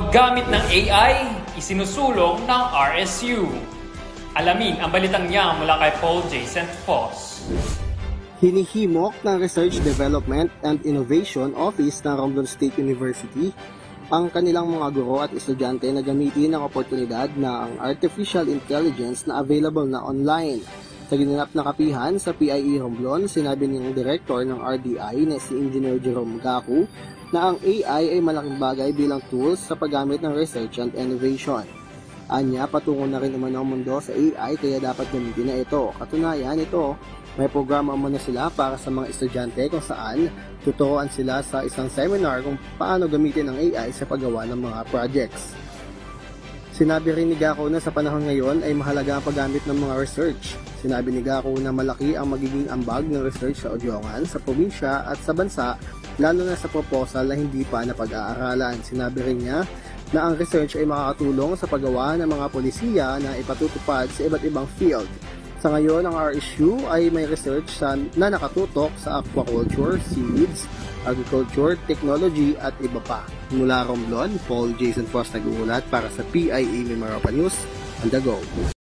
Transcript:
Gamit ng AI, isinusulong ng RSU. Alamin ang balitang niya mula kay Paul J. Centfos. Hinihimok ng Research Development and Innovation Office ng Romblon State University ang kanilang mga guro at estudyante na gamitin ang oportunidad ng Artificial Intelligence na available na online. Sa ginanap na kapihan sa PIE Romblon, sinabi ng Director ng RDI na si Engineer Jerome Gaku na ang AI ay malaking bagay bilang tools sa paggamit ng research and innovation. Anya, patungo na rin naman ang mundo sa AI kaya dapat gamitin na ito. Katunayan ito, may programa mo na sila para sa mga estudyante kung saan tuturuan sila sa isang seminar kung paano gamitin ang AI sa paggawa ng mga projects. Sinabi rin ni Gaku na sa panahon ngayon ay mahalaga ang paggamit ng mga research. Sinabi ni Gaku na malaki ang magiging ambag ng research sa Odiongan, sa probinsya at sa bansa, lalo na sa proposal na hindi pa napag-aaralan. Sinabi rin niya na ang research ay makakatulong sa paggawa ng mga polisiya na ipatutupad sa iba't ibang field. Sa ngayon, ang RSU ay may research na nakatutok sa aquaculture, seaweeds, agriculture, technology at iba pa. Mula Romblon, Paul Jason Frost nag-uulat para sa PIE Mimaropa News on the go.